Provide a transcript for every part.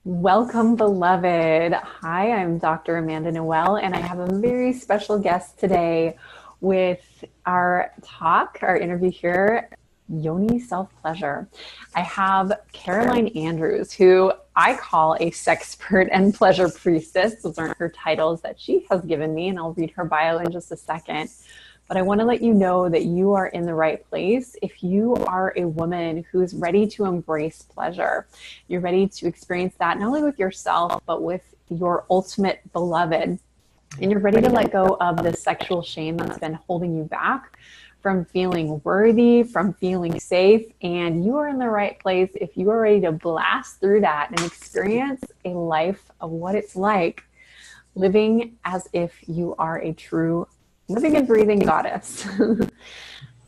Welcome, beloved. Hi, I'm Dr. Amanda Noelle, and I have a very special guest today with our interview here, Yoni Self-Pleasure. I have Caroline Andrews, who I a sexpert and pleasure priestess. Those aren't her titles that she has given me, and I'll read her bio in just a second. But I want to let you know that you are in the right place if you are a woman who's ready to embrace pleasure. You're ready to experience that not only with yourself, but with your ultimate beloved. And you're ready to let go of the sexual shame that's been holding you back from feeling worthy, from feeling safe. And you are in the right place if you are ready to blast through that and experience a life of what it's like living as if you are a true living and breathing goddess.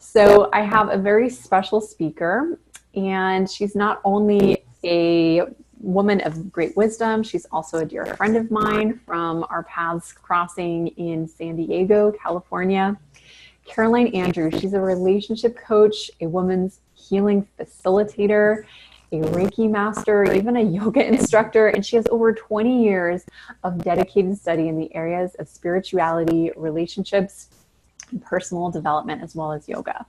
So I have a very special speaker, and she's not only a woman of great wisdom, she's also a dear friend of mine from our paths crossing in San Diego, California. Caroline Andrews, she's a relationship coach, a women's healing facilitator, a Reiki master, even a yoga instructor, and she has over 20 years of dedicated study in the areas of spirituality, relationships, and personal development, as well as yoga.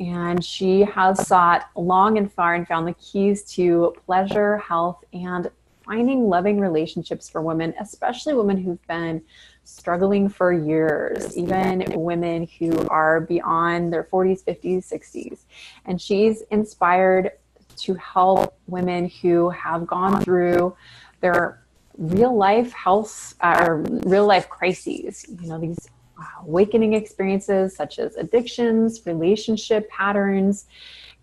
And she has sought long and far and found the keys to pleasure, health, and finding loving relationships for women, especially women who've been struggling for years, even women who are beyond their 40s, 50s, 60s. And she's inspired to help women who have gone through their real life health or real life crises, these awakening experiences such as addictions, relationship patterns.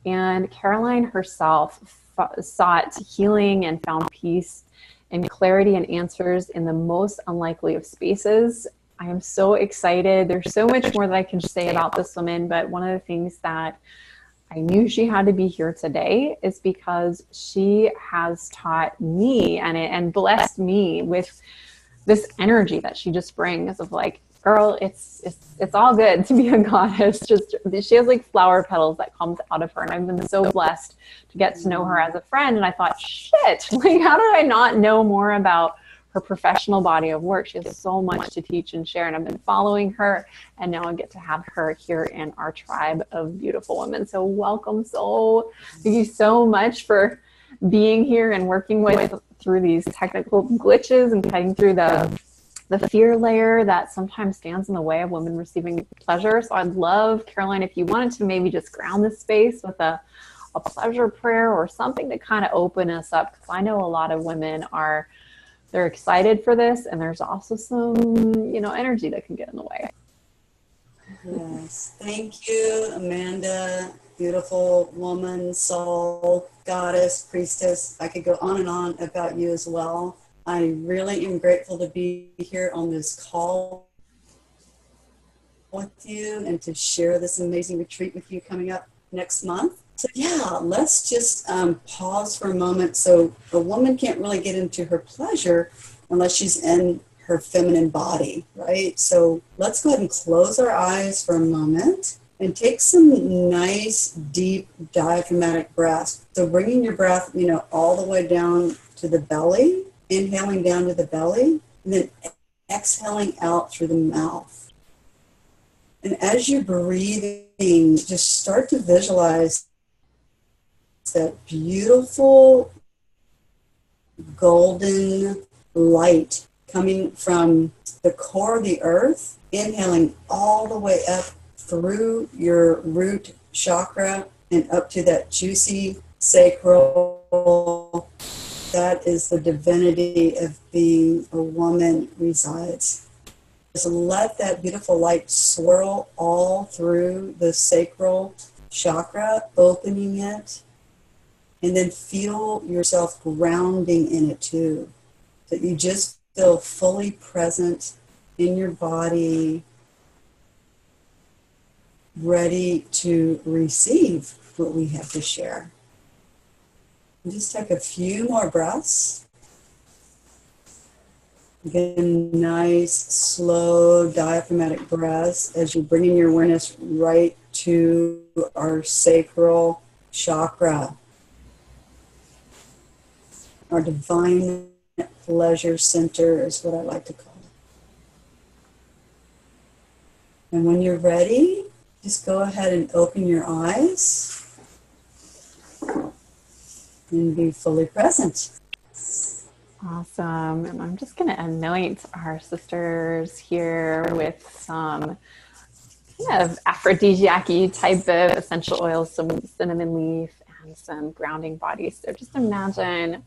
And Caroline herself sought healing and found peace and clarity and answers in the most unlikely of spaces. I am so excited. There's so much more that I can say about this woman, but one of the things that I knew she had to be here today is because she has taught me and blessed me with this energy that she just brings of like, girl, it's all good to be a goddess. Just she has like flower petals that comes out of her, and I've been so blessed to get to know her as a friend. And I thought, shit, like how did I not know more about her professional body of work? She has so much to teach and share, and I've been following her, and now I get to have her here in our tribe of beautiful women. So welcome. Thank you so much for being here and working with through these technical glitches and cutting through the fear layer that sometimes stands in the way of women receiving pleasure. So I'd love, Caroline, if you wanted to maybe just ground this space with a pleasure prayer or something to kind of open us up, because I know a lot of women they're excited for this, and there's also some, energy that can get in the way. Yes. Thank you, Amanda. Beautiful woman, soul, goddess, priestess. I could go on and on about you as well. I really am grateful to be here on this call with you and to share this amazing retreat with you coming up next month. So yeah, let's just pause for a moment. So a woman can't really get into her pleasure unless she's in her feminine body, right? So let's go ahead and close our eyes for a moment and take some nice, deep, diaphragmatic breaths. So bringing your breath, all the way down to the belly, inhaling down to the belly, and then exhaling out through the mouth. And as you're breathing, just start to visualize that beautiful golden light coming from the core of the earth, inhaling all the way up through your root chakra and up to that juicy sacral. That is the divinity of being a woman resides. Just let that beautiful light swirl all through the sacral chakra, opening it, and then feel yourself grounding in it too. That you just feel fully present in your body, ready to receive what we have to share. And just take a few more breaths. Again, nice, slow, diaphragmatic breaths as you're bringing your awareness right to our sacral chakra. our divine pleasure center is what I like to call it. And when you're ready, just go ahead and open your eyes and be fully present. Awesome. And I'm just going to anoint our sisters here with some kind of aphrodisiac-y type of essential oils, some cinnamon leaf and some grounding bodies. So just imagine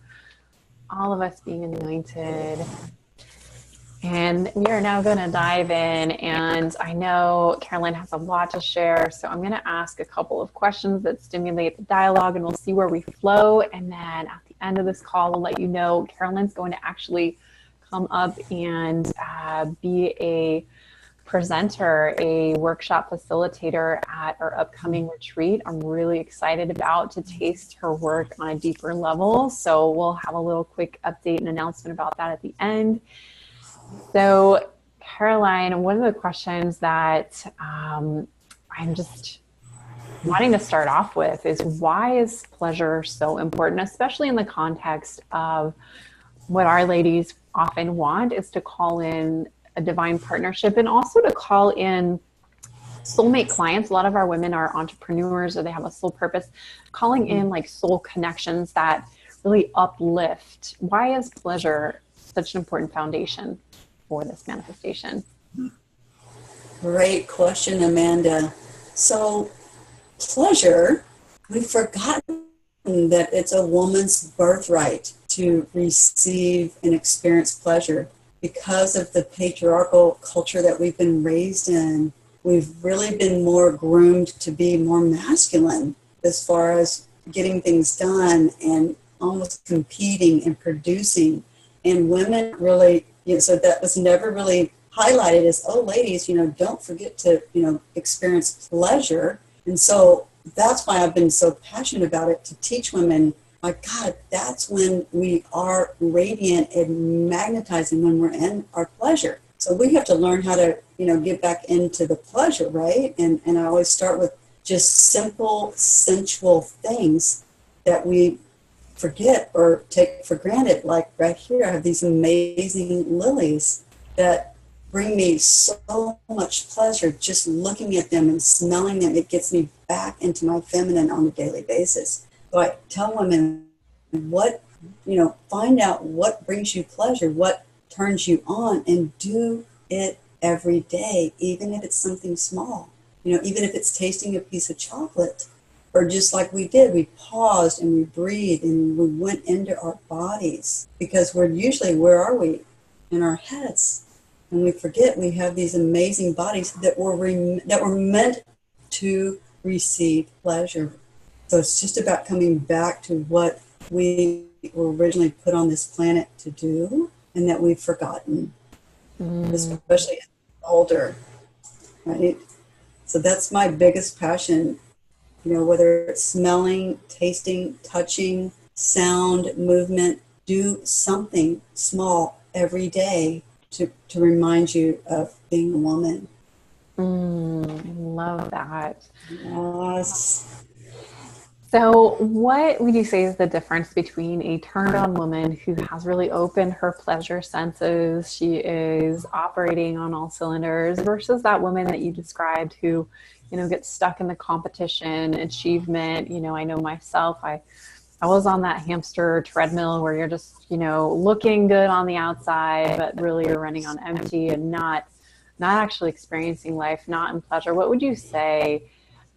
all of us being anointed. And we are now going to dive in. And I know Caroline has a lot to share. So I'm going to ask a couple of questions that stimulate the dialogue, and we'll see where we flow. And then at the end of this call, we'll let you know Caroline's going to actually come up and be a presenter, a workshop facilitator at our upcoming retreat. I'm really excited about to taste her work on a deeper level. So we'll have a little quick update and announcement about that at the end. So Caroline, one of the questions that I'm just wanting to start off with is, why is pleasure so important, especially in the context of what our ladies often want is to call in a divine partnership, and also to call in soulmate clients. A lot of our women are entrepreneurs, or they have a soul purpose, calling in like soul connections that really uplift. Why is pleasure such an important foundation for this manifestation? Great question, Amanda. So pleasure, we've forgotten that it's a woman's birthright to receive and experience pleasure. Because of the patriarchal culture that we've been raised in, we've really been more groomed to be more masculine as far as getting things done and almost competing and producing. And women really, so that was never really highlighted as, oh, ladies, don't forget to, experience pleasure. And so that's why I've been so passionate about it, to teach women, my God, that's when we are radiant and magnetizing, when we're in our pleasure. So we have to learn how to, get back into the pleasure, right? And I always start with just simple, sensual things that we forget or take for granted. Like right here, I have these amazing lilies that bring me so much pleasure just looking at them and smelling them. It gets me back into my feminine on a daily basis. So I tell women, find out what brings you pleasure, what turns you on, and do it every day, even if it's something small. Even if it's tasting a piece of chocolate, or just like we did, we paused and we breathed and we went into our bodies, because where are we? In our heads. And we forget we have these amazing bodies that were meant to receive pleasure. So it's just about coming back to what we were originally put on this planet to do, and that we've forgotten, especially older, right? So that's my biggest passion, whether it's smelling, tasting, touching, sound, movement, do something small every day to remind you of being a woman. I love that. Yes. So what would you say is the difference between a turned on woman who has really opened her pleasure senses, she is operating on all cylinders, versus that woman that you described who, gets stuck in the competition, achievement? I know myself, I was on that hamster treadmill where you're just, looking good on the outside, but really you're running on empty and not actually experiencing life, not in pleasure. What would you say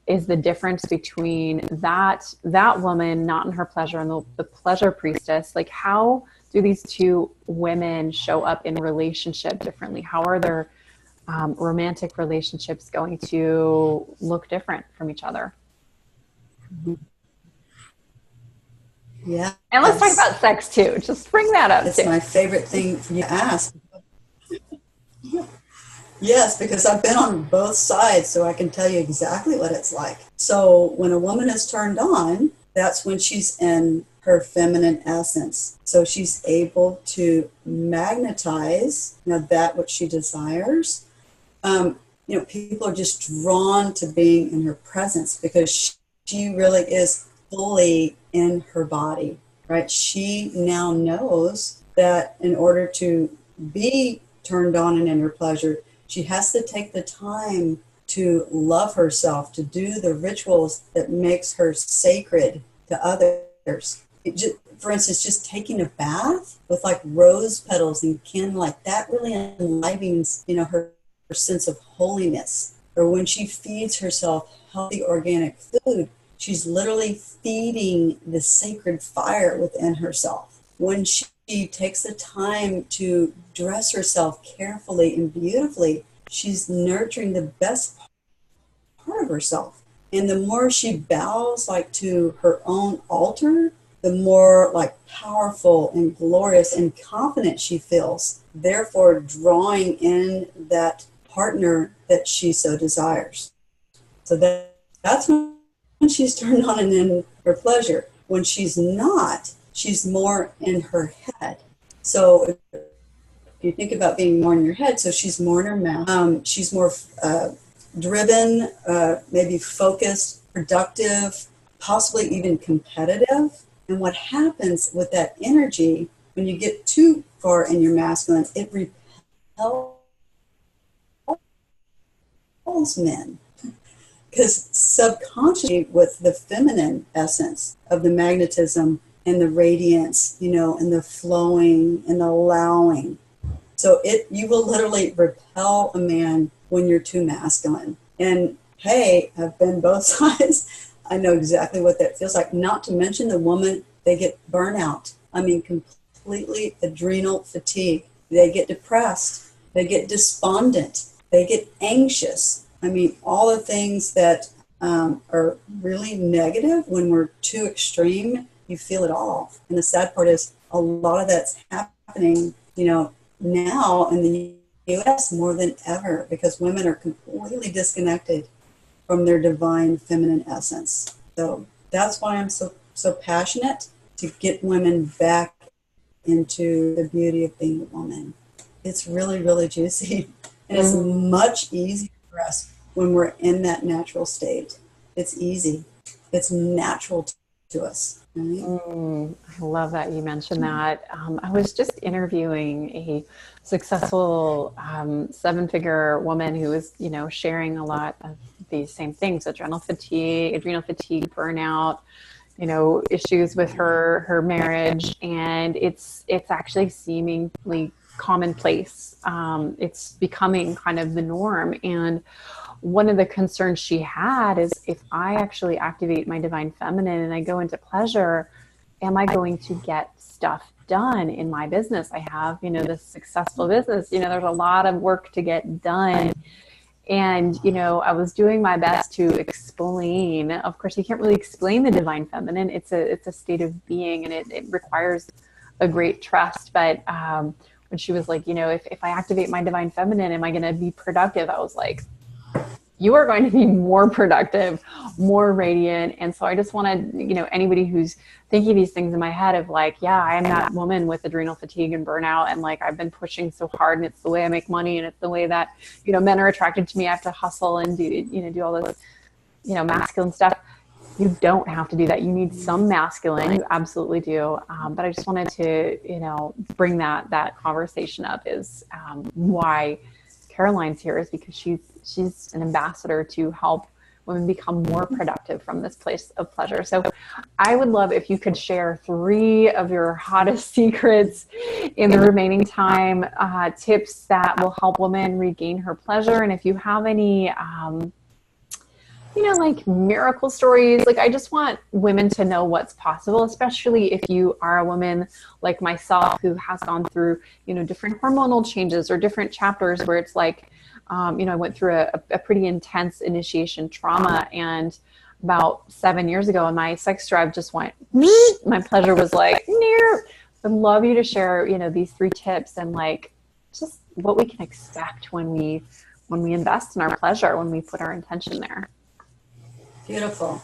is the difference between that woman not in her pleasure and the pleasure priestess? Like, how do these two women show up in relationship differently? How are their romantic relationships going to look different from each other? Yeah. And let's talk about sex too. Just bring that up. It's my favorite thing for you to ask. Yes, because I've been on both sides, so I can tell you exactly what it's like. So when a woman is turned on, that's when she's in her feminine essence. So she's able to magnetize that which she desires. People are just drawn to being in her presence because she really is fully in her body. right? She now knows that in order to be turned on and in her pleasure, she has to take the time to love herself, to do the rituals that makes her sacred to others. For instance, just taking a bath with like rose petals and candlelight, that really enlivens, her sense of holiness. Or when she feeds herself healthy organic food, she's literally feeding the sacred fire within herself. When she takes the time to dress herself carefully and beautifully, she's nurturing the best part of herself. And the more she bows like to her own altar, the more like powerful and glorious and confident she feels, therefore drawing in that partner that she so desires. So that's when she's turned on and in her pleasure. When she's not, she's more in her head. So if you think about being more in your head, so she's more in her mouth. She's more driven, maybe focused, productive, possibly even competitive. And what happens with that energy, when you get too far in your masculine, it repels men. Because subconsciously, with the feminine essence of the magnetism and the radiance, and the flowing and the allowing. So you will literally repel a man when you're too masculine. And hey, I've been both sides. I know exactly what that feels like. Not to mention the woman, they get burnout. I mean, completely adrenal fatigue. They get depressed. They get despondent. They get anxious. I mean, all the things that are really negative when we're too extreme, you feel it all. And the sad part is a lot of that's happening, now in the US more than ever, because women are completely disconnected from their divine feminine essence. So that's why I'm so passionate to get women back into the beauty of being a woman. It's really, really juicy. And it's much easier for us when we're in that natural state. It's easy. It's natural to us. Right? I love that you mentioned that. I was just interviewing a successful seven-figure woman who was, sharing a lot of these same things: adrenal fatigue, burnout, issues with her marriage, and it's actually seemingly commonplace. It's becoming kind of the norm. And one of the concerns she had is, if I actually activate my divine feminine and I go into pleasure, am I going to get stuff done in my business? I have, this successful business, there's a lot of work to get done. And, I was doing my best to explain. Of course, you can't really explain the divine feminine. It's a state of being, and it requires a great trust. But when she was like, if I activate my divine feminine, am I going to be productive? I was like, you are going to be more productive, more radiant. And so I just want to, anybody who's thinking these things in my head of like, yeah, I am that woman with adrenal fatigue and burnout. And like, I've been pushing so hard, and it's the way I make money. And it's the way that, men are attracted to me. I have to hustle and do all this, masculine stuff. You don't have to do that. You need some masculine. You absolutely do. But I just wanted to, bring that conversation up is why Caroline's here, is because she's an ambassador to help women become more productive from this place of pleasure. So I would love if you could share 3 of your hottest secrets in the remaining time, tips that will help women regain her pleasure. And if you have any, like miracle stories, like I just want women to know what's possible, especially if you are a woman like myself who has gone through, different hormonal changes or different chapters where it's like, I went through a pretty intense initiation trauma, and about 7 years ago, and my sex drive just went, my pleasure was like, near. I'd love you to share, these 3 tips and like just what we can expect when we invest in our pleasure, when we put our intention there. Beautiful.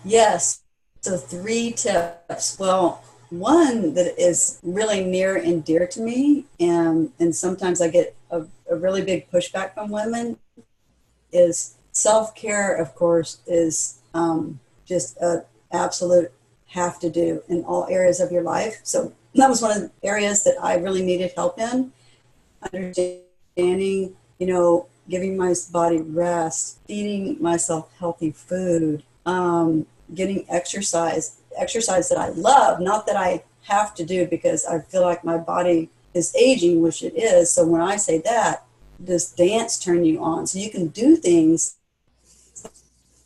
Yes. So 3 tips. Well, one that is really near and dear to me, and sometimes I get a really big pushback from women, is self-care, of course, is just an absolute have to do in all areas of your life. So that was one of the areas that I really needed help in, understanding, giving my body rest, feeding myself healthy food, getting exercise that I love, not that I have to do because I feel like my body is aging, which it is. So when I say that, does dance turn you on? So you can do things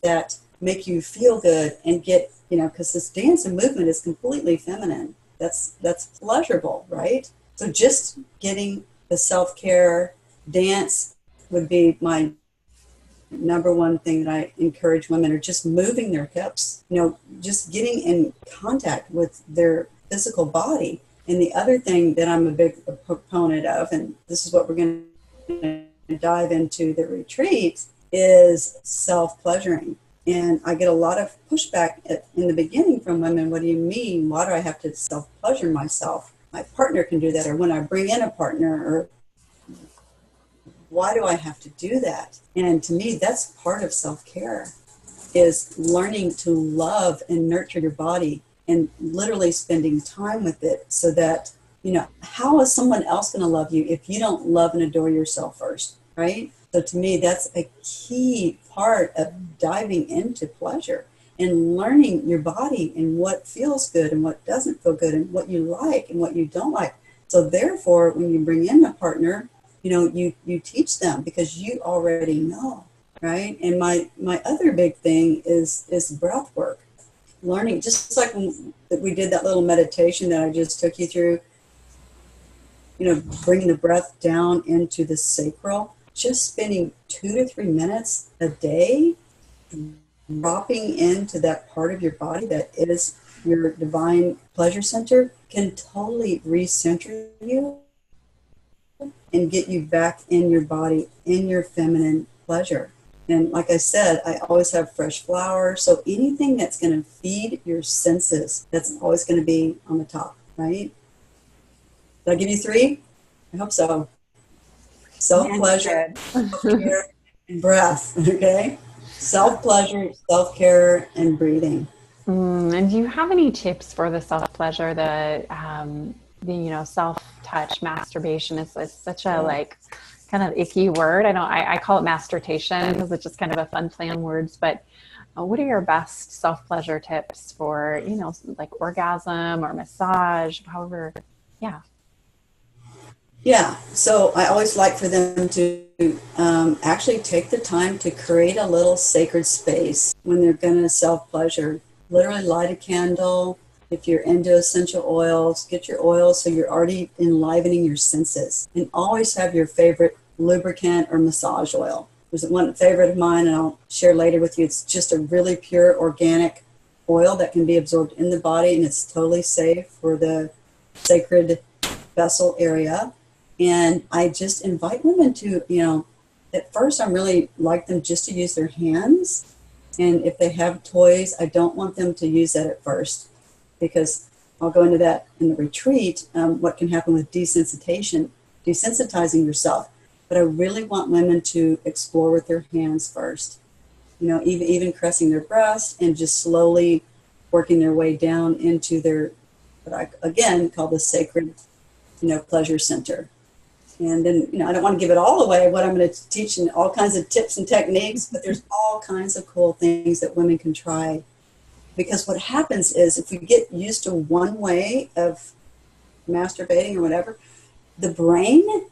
that make you feel good and get, because this dance and movement is completely feminine. That's pleasurable, right? So just getting the self-care, dance would be my number one thing that I encourage women, are just moving their hips, just getting in contact with their physical body. And the other thing that I'm a big proponent of, and this is what we're going to dive into the retreat, is self-pleasuring. And I get a lot of pushback in the beginning from women. What do you mean? Why do I have to self-pleasure myself? My partner can do that. Or when I bring in a partner, or why do I have to do that? And to me, that's part of self-care, is learning to love and nurture your body and literally spending time with it, so that, how is someone else going to love you if you don't love and adore yourself first, right? So to me, that's a key part of diving into pleasure and learning your body and what feels good and what doesn't feel good and what you like and what you don't like. So therefore, when you bring in a partner, you teach them because you already know, right? And my other big thing is breath work. Learning, just like when we did that little meditation that I just took you through, bringing the breath down into the sacral, just spending 2 to 3 minutes a day, dropping into that part of your body that is your divine pleasure center, can totally recenter you and get you back in your body, in your feminine pleasure. And like I said, I always have fresh flowers. So anything that's going to feed your senses, that's always going to be on the top, right? Did I give you 3? I hope so. Self-pleasure, self-care, and breath, okay? Self-pleasure, self-care, and breathing. And do you have any tips for the self-pleasure, the self-touch, masturbation is such a kind of icky word. I call it masturbation because it's just kind of a fun play on words, but what are your best self-pleasure tips for, like orgasm or massage, however, yeah. Yeah, so I always like for them to actually take the time to create a little sacred space when they're going to self-pleasure. Literally light a candle. If you're into essential oils, get your oils so you're already enlivening your senses. And always have your favorite lubricant or massage oil. There's one favorite of mine, and I'll share later with you. It's just a really pure organic oil that can be absorbed in the body, and it's totally safe for the sacred vessel area. And I just invite women to, at first I'm really like them just to use their hands. And if they have toys, I don't want them to use that at first, because I'll go into that in the retreat, what can happen with desensitizing yourself. But I really want women to explore with their hands first, even caressing their breast and just slowly working their way down into their, what I again call the sacred, pleasure center. And then, I don't want to give it all away, what I'm going to teach, and all kinds of tips and techniques, but there's all kinds of cool things that women can try. Because what happens is, if we get used to one way of masturbating or whatever, the brain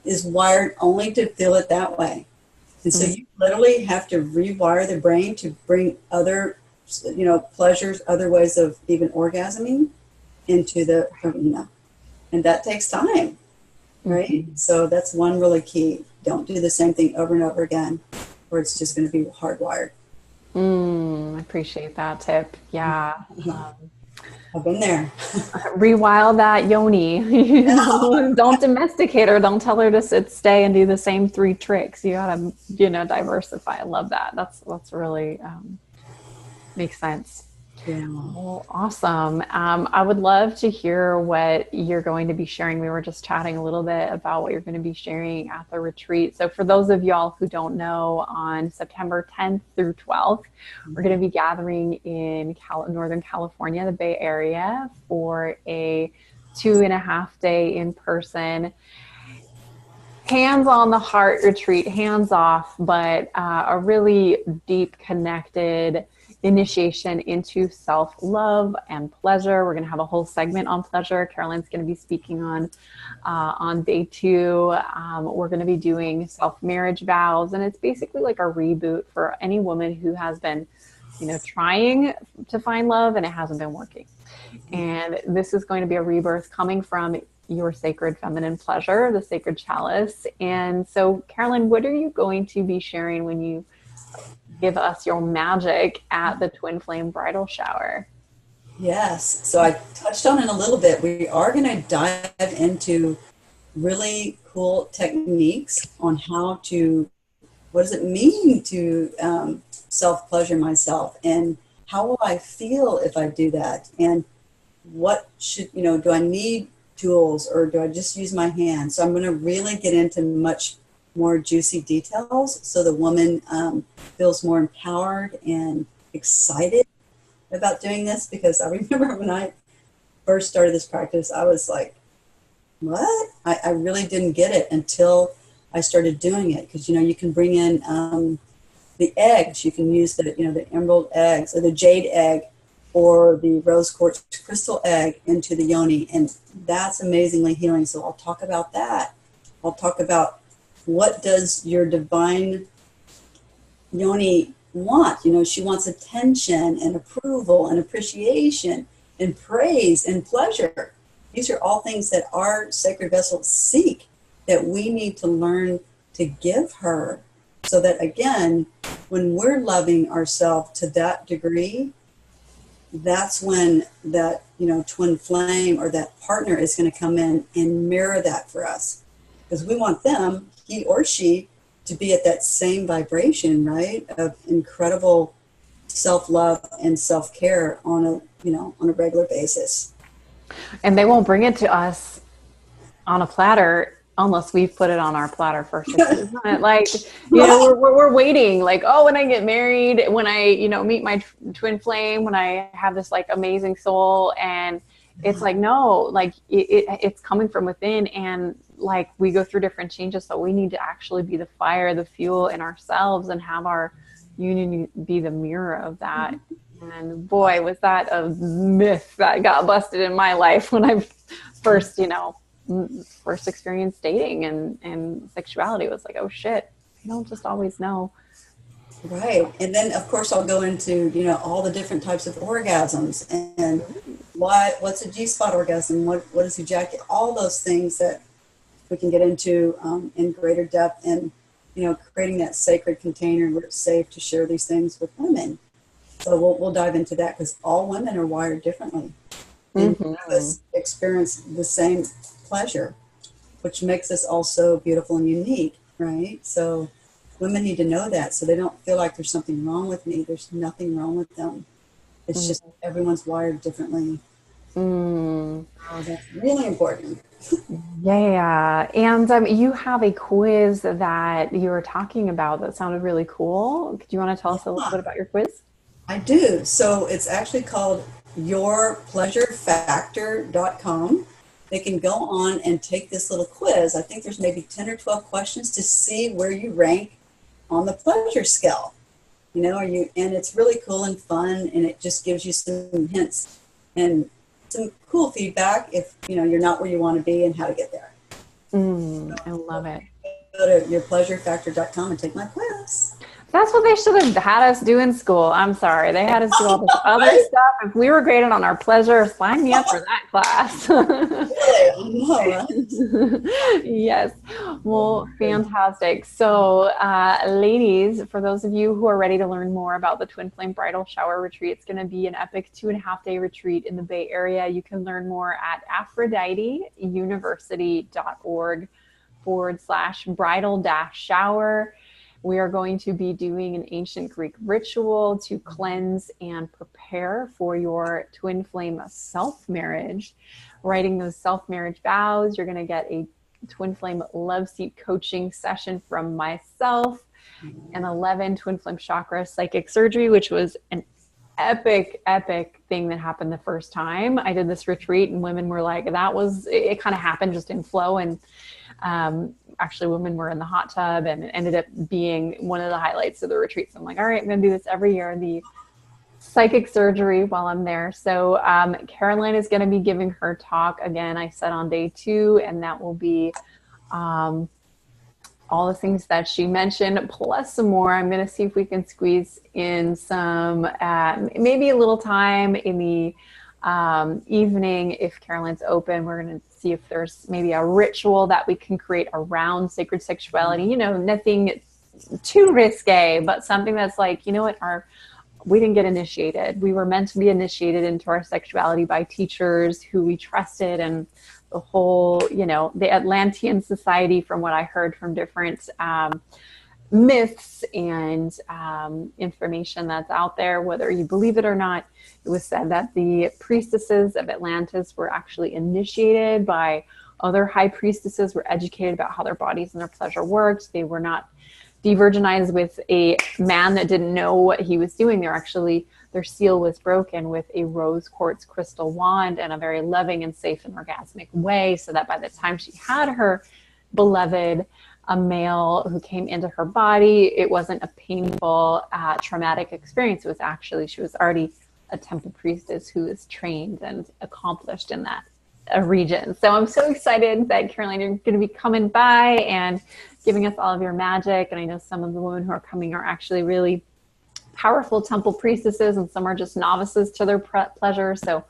is wired only to feel it that way. And so you literally have to rewire the brain to bring other, pleasures, other ways of even orgasming into the arena. And that takes time, right? Mm-hmm. So that's one really key. Don't do the same thing over and over again, or it's just going to be hardwired. I appreciate that tip. Yeah. I've been there. Rewild that Yoni. Don't domesticate her. Don't tell her to stay and do the same 3 tricks. You gotta, diversify. I love that. That's really makes sense. Yeah. Well, awesome. I would love to hear what you're going to be sharing. We were just chatting a little bit about what you're going to be sharing at the retreat. So, for those of y'all who don't know, on September 10th through 12th, we're going to be gathering in Northern California, the Bay Area, for a 2.5 day in person hands on the heart retreat, hands off, but a really deep connected initiation into self love and pleasure. We're going to have a whole segment on pleasure. Carolyn's going to be speaking on day 2. We're going to be doing self marriage vows, and it's basically like a reboot for any woman who has been, trying to find love and it hasn't been working. And this is going to be a rebirth coming from your sacred feminine pleasure, the sacred chalice. And so, Carolyn, what are you going to be sharing when you give us your magic at the Twin Flame Bridal Shower? Yes. So I touched on it a little bit. We are going to dive into really cool techniques on how to, what does it mean to self pleasure myself, and how will I feel if I do that? And what should, do I need tools, or do I just use my hands? So I'm going to really get into much more juicy details so the woman feels more empowered and excited about doing this, because I remember when I first started this practice, I was like, what? I really didn't get it until I started doing it. Because, you can bring in the eggs. You can use the emerald eggs or the jade egg or the rose quartz crystal egg into the yoni. And that's amazingly healing. So I'll talk about that. I'll talk about what does your divine Yoni want. She wants attention and approval and appreciation and praise and pleasure. These are all things that our sacred vessels seek, that we need to learn to give her, so that, again, when we're loving ourselves to that degree, that's when that twin flame or that partner is going to come in and mirror that for us, because we want them, he or she, to be at that same vibration, right, of incredible self-love and self-care on a regular basis. And they won't bring it to us on a platter unless we've put it on our platter first. Isn't it? Like, we're waiting, like, oh, when I get married, when I, meet my twin flame, when I have this like amazing soul, and it's like, no, like it's coming from within. And like, we go through different changes. So we need to actually be the fire, the fuel in ourselves, and have our union be the mirror of that. And boy, was that a myth that got busted in my life when I first, first experienced dating and sexuality. It was like, oh shit, I don't just always know. Right. And then of course I'll go into, all the different types of orgasms, and what's a G-spot orgasm, what is ejaculate, all those things that we can get into in greater depth, and creating that sacred container where it's safe to share these things with women. So we'll dive into that, because all women are wired differently, and none of us experience the same pleasure, which makes us also beautiful and unique, right? So women need to know that, so they don't feel like there's something wrong with me. There's nothing wrong with them. It's just everyone's wired differently. So that's really important. Yeah. And you have a quiz that you were talking about that sounded really cool. Do you want to tell us a little bit about your quiz? I do. So it's actually called yourpleasurefactor.com. They can go on and take this little quiz. I think there's maybe 10 or 12 questions to see where you rank on the pleasure scale. And it's really cool and fun, and it just gives you some hints and some cool feedback if you're not where you want to be, and how to get there. I love it. Go to yourpleasurefactor.com and take my quiz. That's what they should have had us do in school. I'm sorry. They had us do all this other stuff. If we were graded on our pleasure, sign me up for that class. Yes. Well, fantastic. So, ladies, for those of you who are ready to learn more about the Twin Flame Bridal Shower Retreat, it's going to be an epic 2.5-day retreat in the Bay Area. You can learn more at aphroditeuniversity.org/bridal-shower. We are going to be doing an ancient Greek ritual to cleanse and prepare for your twin flame self-marriage, writing those self-marriage vows. You're going to get a twin flame love seat coaching session from myself, and 11 twin flame chakra psychic surgery, which was an epic thing that happened the first time I did this retreat, and women were like, it kind of happened just in flow. And actually women were in the hot tub, and it ended up being one of the highlights of the retreat. So I'm like, all right, I'm going to do this every year, the psychic surgery, while I'm there. So Caroline is going to be giving her talk again, I said, on day 2, and that will be all the things that she mentioned, plus some more. I'm going to see if we can squeeze in some, maybe a little time in the evening. If Caroline's open, we're going to see if there's maybe a ritual that we can create around sacred sexuality. You know, nothing too risque, but something that's like, you know what, we didn't get initiated. We were meant to be initiated into our sexuality by teachers who we trusted, and the whole, you know, the Atlantean society, from what I heard from different myths and information that's out there, whether you believe it or not, it was said that the priestesses of Atlantis were actually initiated by other high priestesses, were educated about how their bodies and their pleasure worked. They were not de-virginized with a man that didn't know what he was doing. Their seal was broken with a rose quartz crystal wand in a very loving and safe and orgasmic way, so that by the time she had her beloved, a male who came into her body, it wasn't a painful, traumatic experience. It was actually, she was already a temple priestess who was trained and accomplished in that region. So I'm so excited that, Caroline, you're going to be coming by and giving us all of your magic. And I know some of the women who are coming are actually really powerful temple priestesses, and some are just novices to their pleasure. So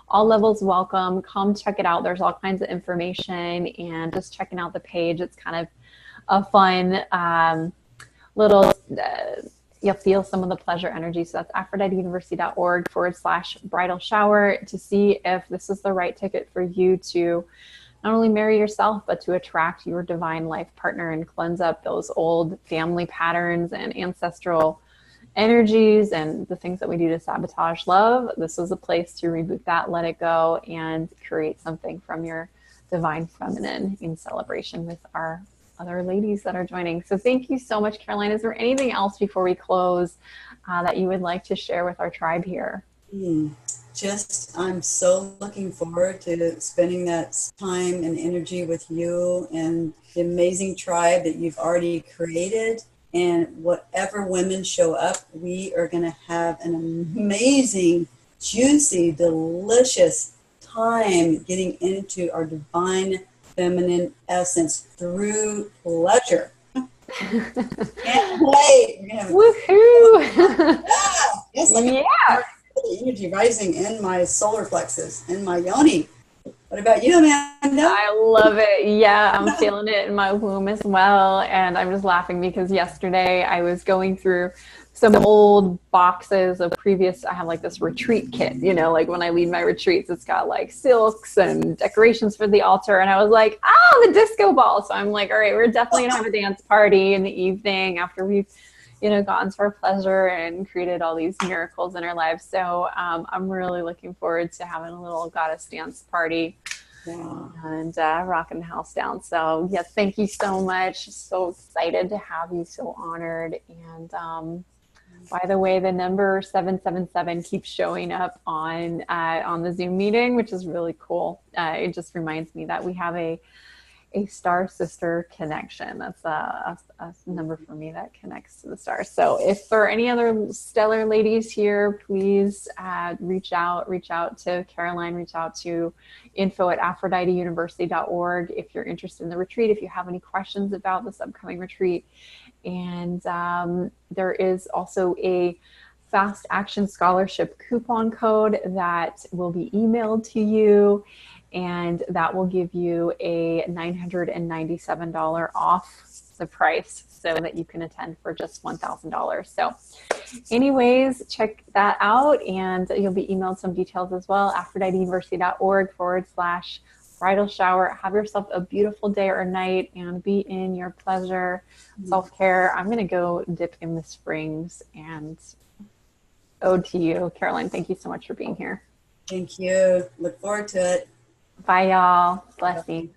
all levels welcome. Come check it out. There's all kinds of information, and just checking out the page, it's kind of a fun little, you'll feel some of the pleasure energy. So that's aphroditeuniversity.org/bridal shower, to see if this is the right ticket for you to not only marry yourself, but to attract your divine life partner and cleanse up those old family patterns and ancestral energies and the things that we do to sabotage love. This is a place to reboot that, let it go, and create something from your divine feminine in celebration with our other ladies that are joining. So thank you so much, Caroline. Is there anything else before we close that you would like to share with our tribe here? I'm so looking forward to spending that time and energy with you and the amazing tribe that you've already created. And whatever women show up, we are going to have an amazing, juicy, delicious time getting into our divine feminine essence through pleasure. Can't wait. Woohoo! Yes, yeah. The energy rising in my solar plexus, in my yoni. What about you, Amanda? I love it. Yeah, I'm feeling it in my womb as well. And I'm just laughing because yesterday I was going through some old boxes of previous, I have like this retreat kit, you know, like when I lead my retreats, it's got like silks and decorations for the altar. And I was like, the disco ball. So I'm like, all right, we're definitely gonna have a dance party in the evening after we've, you know, gotten to our pleasure and created all these miracles in our lives. So I'm really looking forward to having a little goddess dance party. Yeah. And rocking the house down. So yes, thank you so much. So excited to have you. So honored. And by the way, the number 777 keeps showing up on the Zoom meeting, which is really cool. It just reminds me that we have a star sister connection. That's a number for me that connects to the stars. So if there are any other stellar ladies here, please reach out to Caroline, reach out to info@aphroditeuniversity.org if you're interested in the retreat, if you have any questions about this upcoming retreat. And there is also a fast action scholarship coupon code that will be emailed to you, and that will give you a $997 off the price so that you can attend for just $1,000. So anyways, check that out, and you'll be emailed some details as well. aphroditeuniversity.org/ bridal shower. Have yourself a beautiful day or night and be in your pleasure, self-care. I'm going to go dip in the springs and ode to you. Caroline, thank you so much for being here. Thank you. Look forward to it. Bye, y'all. Blessings.